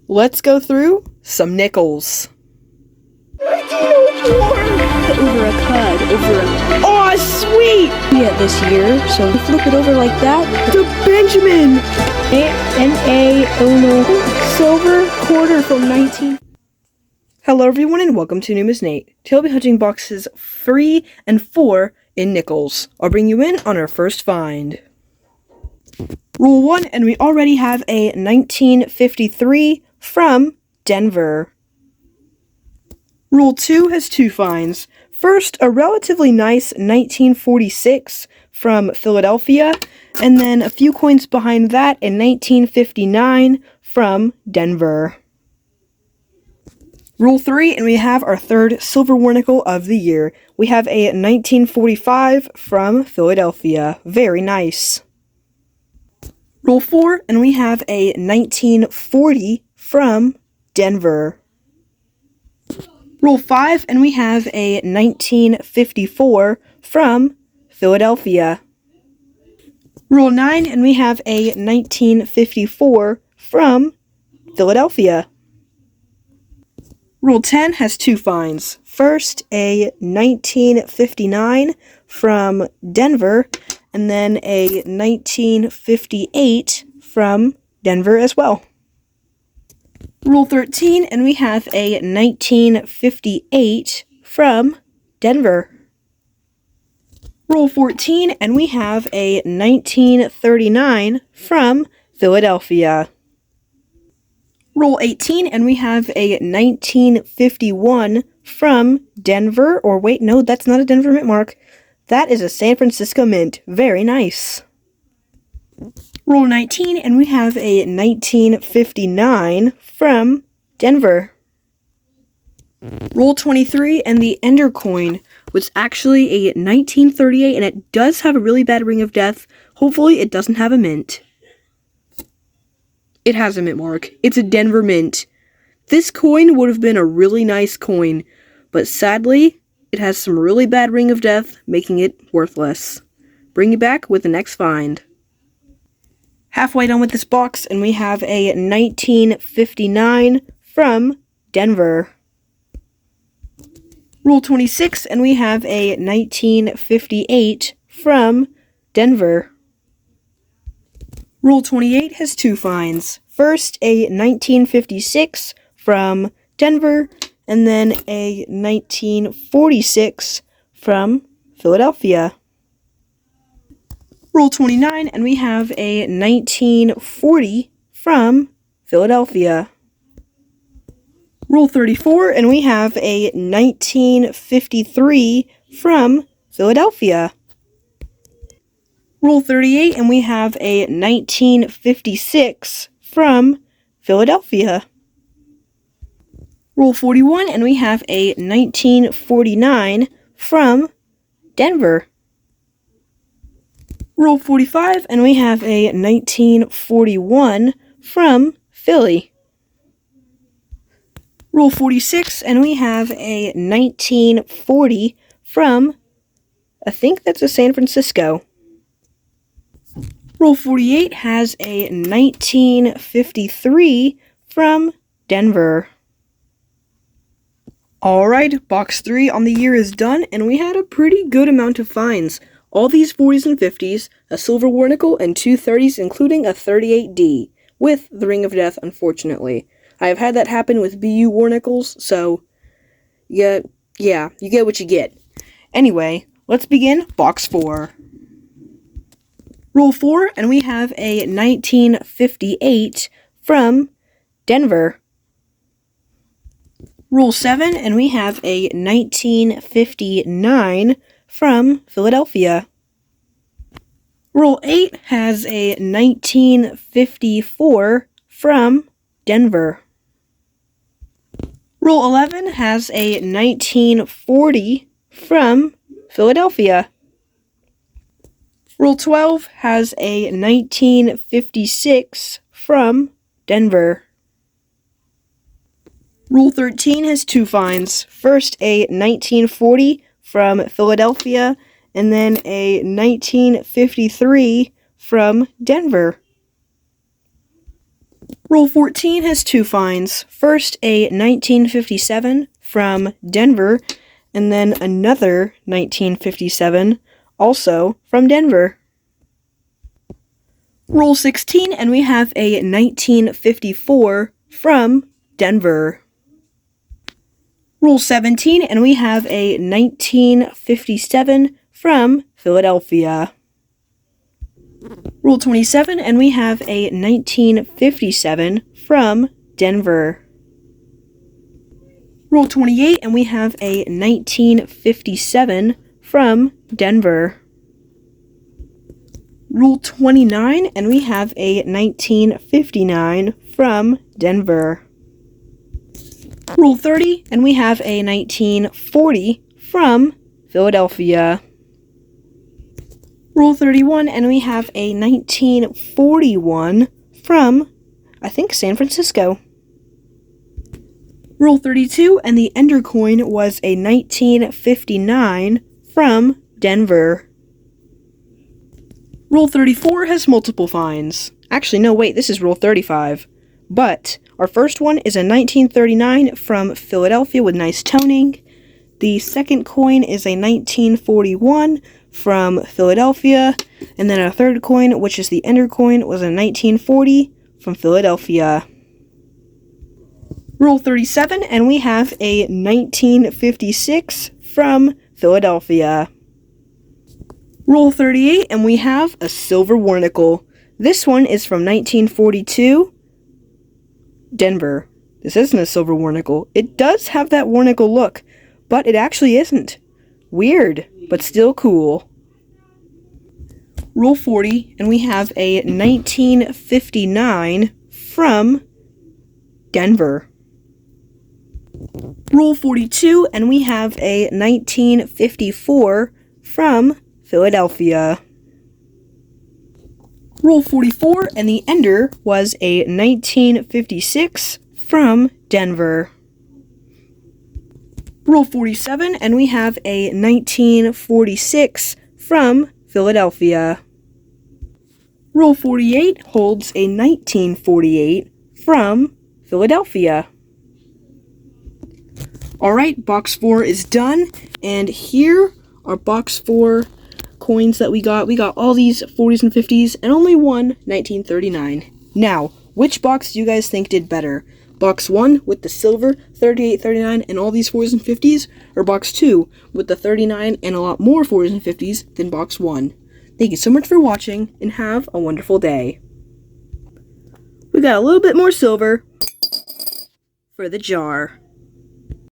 Let's go through some nickels. Over a cud, Oh, sweet! yeah, this year. So we flip it over like that. The Benjamin! N.A. Ono silver quarter from 19. Hello everyone and welcome to New Miss Nate. Today I'll be hunting boxes 3 and 4 in nickels. I'll bring you in on our first find. Rule 1, and we already have a 1953 from Denver. Rule 2 has 2 finds. First, a relatively nice 1946 from Philadelphia, and then a few coins behind that, a 1959 from Denver. Rule 3, and we have our third silver war nickel of the year. We have a 1945 from Philadelphia. Very nice. Rule 4, and we have a 1940 from Denver. Rule 5, and we have a 1954 from Philadelphia. Rule 9, and we have a 1954 from Philadelphia. Rule 10 has 2 finds. First, a 1959 from Denver, and then a 1958 from Denver as well. Rule 13, and we have a 1958 from Denver. Rule 14, and we have a 1939 from Philadelphia. Rule 18, and we have a 1951 from Denver, or wait, no, that's not a Denver mint mark. That is a San Francisco mint. Very nice. Rule 19, and we have a 1959 from Denver. Rule 23, and the Ender coin was actually a 1938, and it does have a really bad ring of death. Hopefully it doesn't have a mint. It has a mint mark. It's a Denver mint. This coin would have been a really nice coin, but sadly, it has some really bad ring of death, making it worthless. Bring you back with the next find. Halfway done with this box, and we have a 1959 from Denver. Rule 26, and we have a 1958 from Denver. Rule 28 has 2 finds. First, a 1956 from Denver, and then a 1946 from Philadelphia. Rule 29, and we have a 1940 from Philadelphia. Rule 34, and we have a 1953 from Philadelphia. Rule 38, and we have a 1956 from Philadelphia. Rule 41, and we have a 1949 from Denver. Rule 45, and we have a 1941 from Philly. Rule 46, and we have a 1940 from, I think that's a San Francisco. Rule 48 has a 1953 from Denver. Alright, box 3 on the year is done, and we had a pretty good amount of finds. All these 40s and 50s, a silver war nickel, and 2 30s, including a 38D, with the Ring of Death, unfortunately. I have had that happen with BU war nickels, so, yeah, you get what you get. Anyway, let's begin box 4. Rule 4, and we have a 1958 from Denver. Rule 7, and we have a 1959 from Philadelphia. Rule 8 has a 1954 from Denver. Rule 11 has a 1940 from Philadelphia. Rule 12 has a 1956 from Denver. Rule 13 has 2 finds. First, a 1940 from Philadelphia, and then a 1953 from Denver. Rule 14 has two finds. First, a 1957 from Denver, and then another 1957, also from Denver. Rule 16, and we have a 1954 from Denver. Rule 17, and we have a 1957 from Philadelphia. Rule 27, and we have a 1957 from Denver. Rule 28, and we have a 1957 from Denver. Rule 29, and we have a 1959 from Denver. Rule 30, and we have a 1940 from Philadelphia. Rule 31, and we have a 1941 from, I think, San Francisco. Rule 32, and the Ender coin was a 1959 from Denver. Rule 34 has multiple finds. Actually, no, wait, this is Rule 35. But our first one is a 1939 from Philadelphia with nice toning. The second coin is a 1941 from Philadelphia. And then our third coin, which is the Ender coin, was a 1940 from Philadelphia. Rule 37, and we have a 1956 from Philadelphia. Rule 38, and we have a silver war nickel. This one is from 1942, Denver. This isn't a silver war nickel. It does have that war nickel look, but it actually isn't. Weird, but still cool. Rule 40, and we have a 1959 from Denver. Rule 42, and we have a 1954 from Philadelphia. Rule 44, and the Ender was a 1956 from Denver. Rule 47, and we have a 1946 from Philadelphia. Rule 48 holds a 1948 from Philadelphia. Alright, box 4 is done, and here are box 4 coins that we got. We got all these 40s and 50s, and only one 1939. Now, which box do you guys think did better? Box 1 with the silver 38, 39, and all these 40s and 50s, or box 2 with the 39 and a lot more 40s and 50s than box 1? Thank you so much for watching, and have a wonderful day. We got a little bit more silver for the jar.